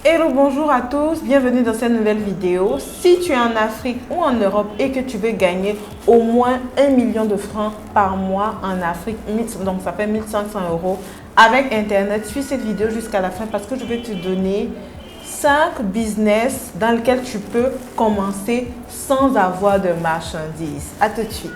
Hello, bonjour à tous, bienvenue dans cette nouvelle vidéo. Si tu es en Afrique ou en Europe et que tu veux gagner au moins 1 million de francs par mois en Afrique, donc ça fait 1500 € avec Internet, suis cette vidéo jusqu'à la fin parce que je vais te donner 5 business dans lesquels tu peux commencer sans avoir de marchandises. À tout de suite.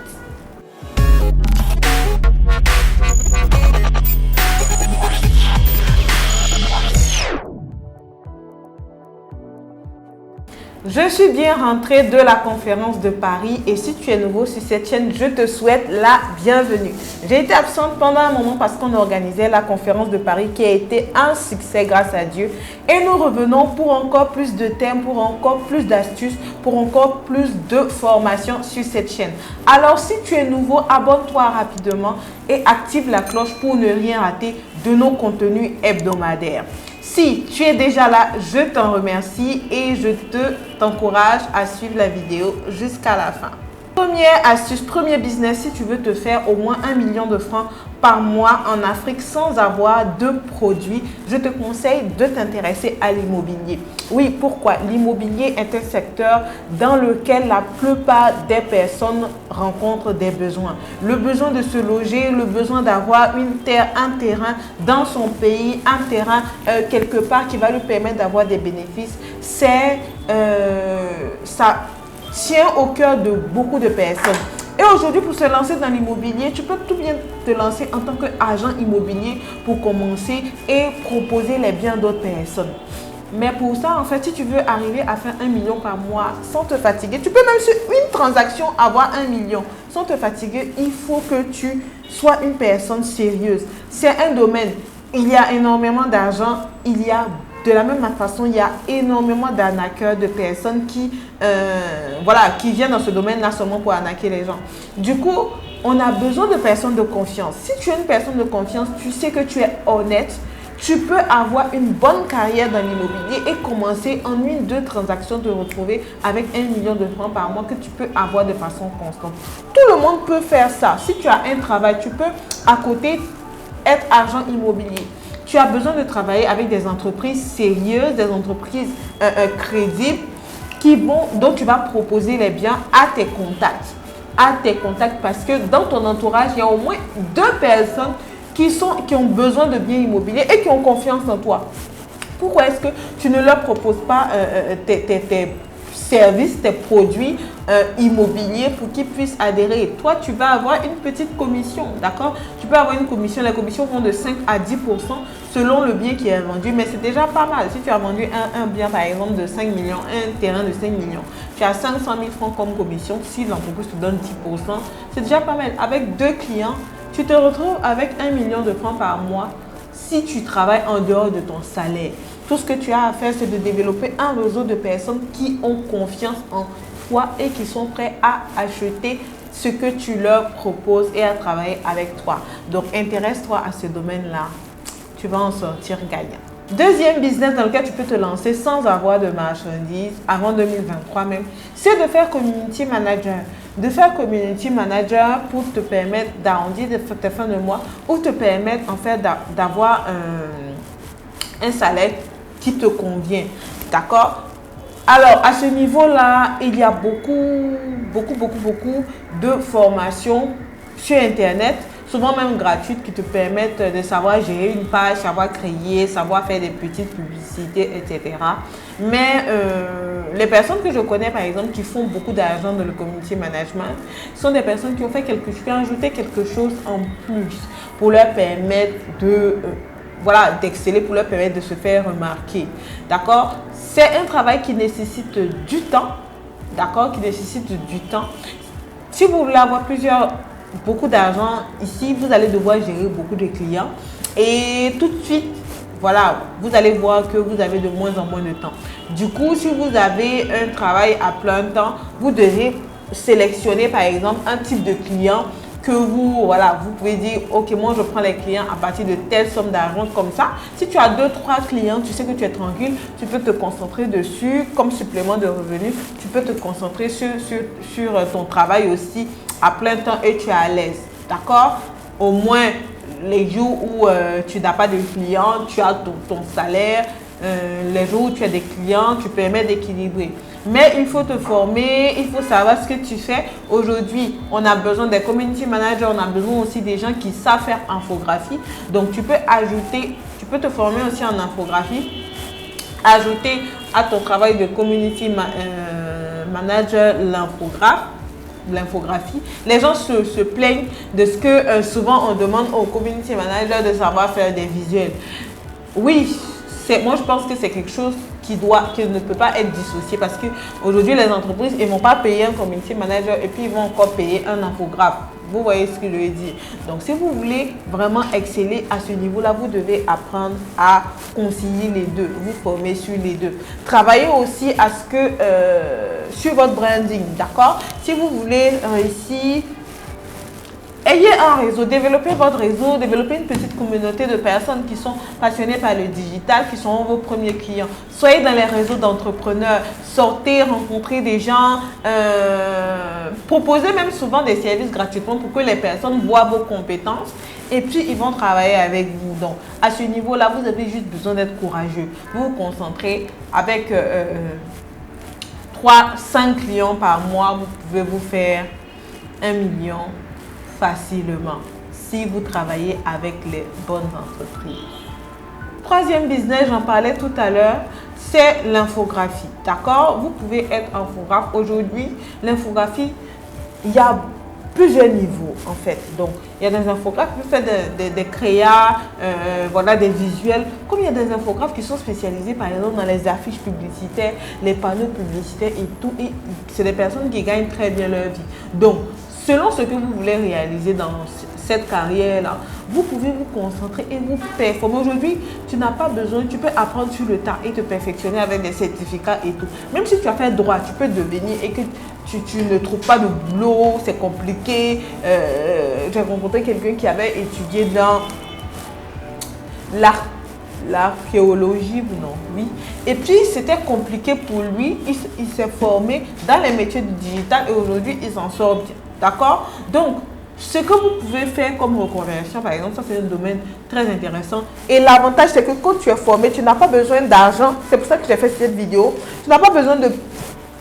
Je suis bien rentrée de la conférence de Paris et si tu es nouveau sur cette chaîne, je te souhaite la bienvenue. J'ai été absente pendant un moment parce qu'on organisait la conférence de Paris qui a été un succès grâce à Dieu. Et nous revenons pour encore plus de thèmes, pour encore plus d'astuces, pour encore plus de formations sur cette chaîne. Alors si tu es nouveau, abonne-toi rapidement et active la cloche pour ne rien rater de nos contenus hebdomadaires. Si tu es déjà là, je t'en remercie et je t'encourage à suivre la vidéo jusqu'à la fin. Première astuce, premier business, si tu veux te faire au moins 1 million de francs par mois en Afrique sans avoir de produits, je te conseille de t'intéresser à l'immobilier. Oui, pourquoi? L'immobilier est un secteur dans lequel la plupart des personnes rencontrent des besoins. Le besoin de se loger, le besoin d'avoir une terre, un terrain dans son pays, un terrain quelque part qui va lui permettre d'avoir des bénéfices, ça tient au cœur de beaucoup de personnes. Et aujourd'hui, pour se lancer dans l'immobilier, tu peux tout bien te lancer en tant qu'agent immobilier pour commencer et proposer les biens d'autres personnes. Mais pour ça, en fait, si tu veux arriver à faire 1 million par mois sans te fatiguer, tu peux même sur une transaction avoir 1 million sans te fatiguer. Il faut que tu sois une personne sérieuse. C'est un domaine, il y a énormément d'argent, de la même façon, il y a énormément d'arnaqueurs, de personnes qui viennent dans ce domaine-là seulement pour arnaquer les gens. Du coup, on a besoin de personnes de confiance. Si tu es une personne de confiance, tu sais que tu es honnête, tu peux avoir une bonne carrière dans l'immobilier et commencer en 1-2 transactions te retrouver avec 1 million de francs par mois que tu peux avoir de façon constante. Tout le monde peut faire ça. Si tu as un travail, tu peux à côté être agent immobilier. Tu as besoin de travailler avec des entreprises sérieuses, des entreprises crédibles dont tu vas proposer les biens à tes contacts. Parce que dans ton entourage, il y a au moins 2 personnes qui ont besoin de biens immobiliers et qui ont confiance en toi. Pourquoi est-ce que tu ne leur proposes pas tes services, tes produits immobiliers pour qu'ils puissent adhérer? Toi, tu vas avoir une petite commission, d'accord? Tu peux avoir une commission, les commissions vont de 5 à 10% selon le bien qui est vendu, mais c'est déjà pas mal. Si tu as vendu un bien, par exemple, de 5 millions, un terrain de 5 millions, tu as 500 000 francs comme commission. Si l'entreprise te donne 10%, c'est déjà pas mal. Avec 2 clients, tu te retrouves avec 1 million de francs par mois si tu travailles en dehors de ton salaire. Tout ce que tu as à faire, c'est de développer un réseau de personnes qui ont confiance en toi et qui sont prêts à acheter ce que tu leur proposes et à travailler avec toi. Donc, intéresse-toi à ce domaine-là. Tu vas en sortir gagnant. Deuxième business dans lequel tu peux te lancer sans avoir de marchandises avant 2023 même, c'est de faire community manager. De faire community manager pour te permettre d'arrondir tes fins de mois ou te permettre en fait d'avoir un salaire qui te convient. D'accord? Alors, à ce niveau-là, il y a beaucoup de formations sur Internet, souvent même gratuites, qui te permettent de savoir gérer une page, savoir créer, savoir faire des petites publicités, etc. Mais les personnes que je connais, par exemple, qui font beaucoup d'argent dans le community management, sont des personnes qui ont qui ont ajouté quelque chose en plus pour leur permettre d'exceller, pour leur permettre de se faire remarquer. D'accord? C'est un travail qui nécessite du temps. D'accord? Qui nécessite du temps. Si vous voulez avoir beaucoup d'argent ici, vous allez devoir gérer beaucoup de clients. Et tout de suite, vous allez voir que vous avez de moins en moins de temps. Du coup, si vous avez un travail à plein temps, vous devez sélectionner par exemple un type de client que vous pouvez dire, ok, moi je prends les clients à partir de telle somme d'argent comme ça. Si tu as 2-3 clients, tu sais que tu es tranquille, tu peux te concentrer dessus comme supplément de revenus. Tu peux te concentrer sur ton travail aussi à plein temps et tu es à l'aise. D'accord? Au moins les jours où tu n'as pas de clients, tu as ton salaire les jours où tu as des clients, tu permets d'équilibrer. Mais il faut te former, il faut savoir ce que tu fais. Aujourd'hui, on a besoin des community managers, on a besoin aussi des gens qui savent faire infographie. Donc, tu peux te former aussi en infographie, ajouter à ton travail de community manager l'infographie. Les gens se plaignent de ce que souvent on demande aux community managers de savoir faire des visuels. Oui, moi je pense que c'est quelque chose qui ne peut pas être dissocié parce qu'aujourd'hui les entreprises ne vont pas payer un community manager et puis ils vont encore payer un infographe. Vous voyez ce que je veux dire. Donc si vous voulez vraiment exceller à ce niveau-là, vous devez apprendre à concilier les deux, vous former sur les deux. Travaillez aussi à ce que sur votre branding, d'accord? Si vous voulez réussir, ayez un réseau, développez votre réseau, développez une petite communauté de personnes qui sont passionnées par le digital, qui sont vos premiers clients. Soyez dans les réseaux d'entrepreneurs, sortez, rencontrez des gens, proposez même souvent des services gratuitement pour que les personnes voient vos compétences et puis ils vont travailler avec vous. Donc à ce niveau-là, vous avez juste besoin d'être courageux. Vous vous concentrez avec 3-5 clients par mois, vous pouvez vous faire 1 million facilement si vous travaillez avec les bonnes entreprises. Troisième business, j'en parlais tout à l'heure, c'est l'infographie. D'accord? Vous pouvez être infographe. Aujourd'hui, l'infographie, il y a plusieurs niveaux en fait. Donc, il y a des infographes qui peuvent faire des créas, voilà, des visuels. Comme il y a des infographes qui sont spécialisés par exemple dans les affiches publicitaires, les panneaux publicitaires et tout. Et c'est des personnes qui gagnent très bien leur vie. Donc, selon ce que vous voulez réaliser dans cette carrière-là, vous pouvez vous concentrer et vous performer. Aujourd'hui, tu n'as pas besoin, tu peux apprendre sur le tas et te perfectionner avec des certificats et tout. Même si tu as fait droit, tu peux devenir et que tu ne trouves pas de boulot, c'est compliqué. J'ai rencontré quelqu'un qui avait étudié dans l'archéologie, non, oui. Et puis, c'était compliqué pour lui. Il s'est formé dans les métiers du digital et aujourd'hui, il s'en sort bien. D'accord? Donc, ce que vous pouvez faire comme reconversion, par exemple, ça c'est un domaine très intéressant. Et l'avantage, c'est que quand tu es formé, tu n'as pas besoin d'argent. C'est pour ça que j'ai fait cette vidéo. Tu n'as pas besoin de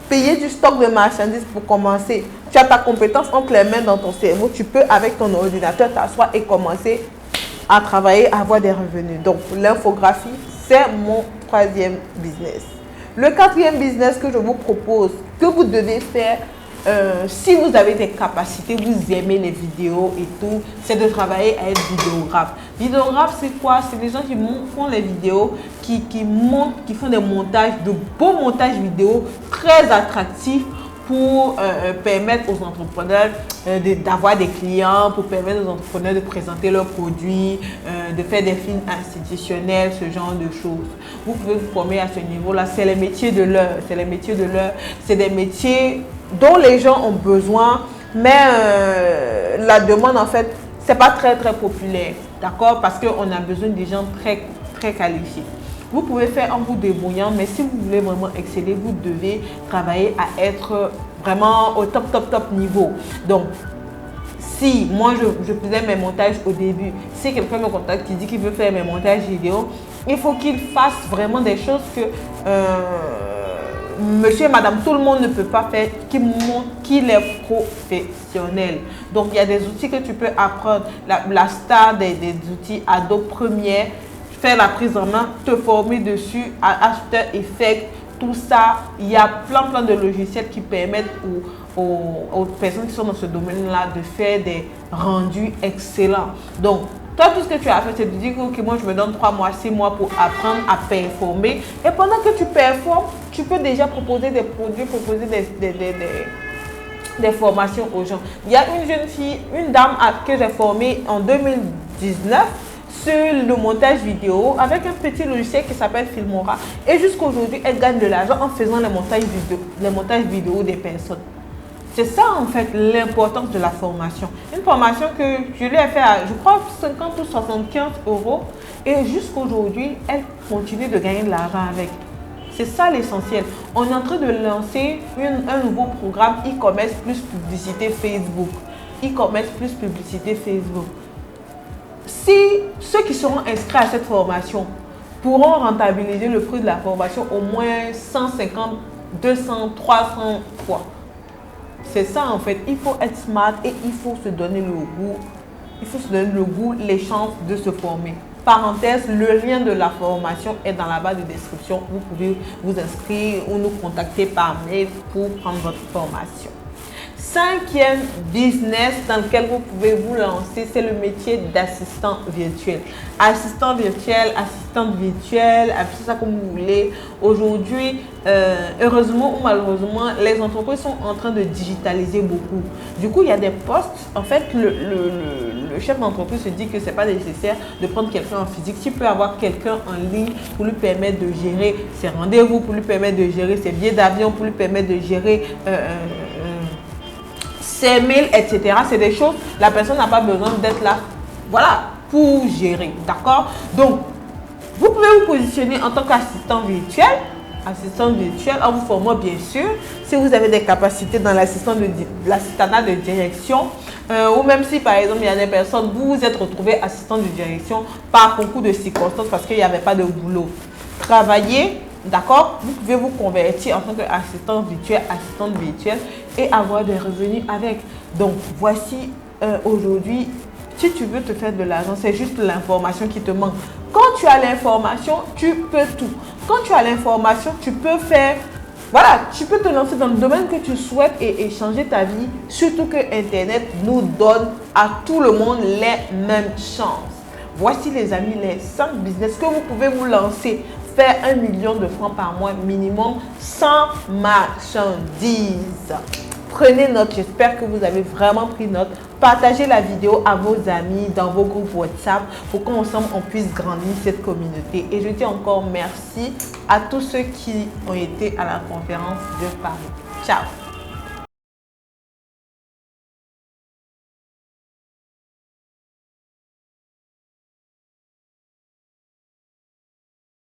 payer du stock de marchandises pour commencer. Tu as ta compétence entre les mains dans ton cerveau. Tu peux, avec ton ordinateur, t'asseoir et commencer à travailler, à avoir des revenus. Donc, l'infographie, c'est mon troisième business. Le quatrième business que je vous propose, que vous devez faire, si vous avez des capacités, vous aimez les vidéos et tout, c'est de travailler à être vidéographe. Vidéographe, c'est quoi? C'est les gens qui font les vidéos, qui montent, qui font des montages, de beaux montages vidéo très attractifs pour permettre aux entrepreneurs d'avoir des clients, pour permettre aux entrepreneurs de présenter leurs produits, de faire des films institutionnels, ce genre de choses. Vous pouvez vous former à ce niveau-là. C'est les métiers de l'heure. C'est les métiers de l'heure. C'est des métiers dont les gens ont besoin, mais la demande, en fait, c'est pas très populaire. D'accord? Parce qu'on a besoin des gens très qualifiés. Vous pouvez faire en vous débrouillant, mais si vous voulez vraiment exceller, vous devez travailler à être vraiment au top niveau. Donc, si moi je faisais mes montages au début, si quelqu'un me contacte qui dit qu'il veut faire mes montages vidéo, il faut qu'il fasse vraiment des choses que monsieur et madame, tout le monde ne peut pas faire, qui montre qu'il est professionnel. Donc, il y a des outils que tu peux apprendre. La star des outils Adobe Premiere, faire la prise en main, te former dessus, à After Effects, tout ça. Il y a plein de logiciels qui permettent aux personnes qui sont dans ce domaine-là de faire des rendus excellents. Donc, toi, tout ce que tu as fait, c'est de dire que okay, moi, je me donne 3 mois, 6 mois pour apprendre à performer. Et pendant que tu performes, tu peux déjà proposer des produits, proposer des formations aux gens. Il y a une jeune fille, une dame que j'ai formée en 2019 sur le montage vidéo avec un petit logiciel qui s'appelle Filmora. Et jusqu'aujourd'hui, elle gagne de l'argent en faisant les montages vidéo des personnes. C'est ça en fait l'importance de la formation. Une formation que je lui ai fait à, je crois, 50 ou 75 euros. Et jusqu'aujourd'hui, elle continue de gagner de l'argent avec. C'est ça l'essentiel. On est en train de lancer un nouveau programme e-commerce plus publicité Facebook. E-commerce plus publicité Facebook. Si ceux qui seront inscrits à cette formation pourront rentabiliser le prix de la formation au moins 150, 200, 300 fois. C'est ça en fait, il faut être smart et il faut se donner le goût. Il faut se donner le goût, les chances de se former. Parenthèse, le lien de la formation est dans la barre de description. Vous pouvez vous inscrire ou nous contacter par mail pour prendre votre formation. Cinquième business dans lequel vous pouvez vous lancer, c'est le métier d'assistant virtuel. Assistant virtuel, assistante virtuelle, appelez ça comme vous voulez. Aujourd'hui, heureusement ou malheureusement, les entreprises sont en train de digitaliser beaucoup. Du coup, il y a des postes. En fait, le chef d'entreprise se dit que ce n'est pas nécessaire de prendre quelqu'un en physique. Tu peux avoir quelqu'un en ligne pour lui permettre de gérer ses rendez-vous, pour lui permettre de gérer ses billets d'avion, pour lui permettre de gérer ses mails, etc. C'est des choses, la personne n'a pas besoin d'être là, voilà, pour gérer, d'accord? Donc, vous pouvez vous positionner en tant qu'assistant virtuel, en vous formant bien sûr, si vous avez des capacités dans l'assistanat de direction, ou même si par exemple il y a des personnes, vous vous êtes retrouvé assistant de direction par concours de circonstances parce qu'il n'y avait pas de boulot. Travaillez. D'accord? Vous pouvez vous convertir en tant qu'assistant virtuel, assistante virtuelle et avoir des revenus avec. Donc, voici aujourd'hui, si tu veux te faire de l'argent, c'est juste l'information qui te manque. Quand tu as l'information, tu peux tout. Quand tu as l'information, tu peux faire, voilà, tu peux te lancer dans le domaine que tu souhaites et changer ta vie. Surtout que Internet nous donne à tout le monde les mêmes chances. Voici les amis, les 5 business que vous pouvez vous lancer. Faire 1 million de francs par mois minimum sans marchandises. Prenez note, j'espère que vous avez vraiment pris note. Partagez la vidéo à vos amis dans vos groupes WhatsApp pour qu'ensemble on puisse grandir cette communauté. Et je dis encore merci à tous ceux qui ont été à la conférence de Paris. Ciao!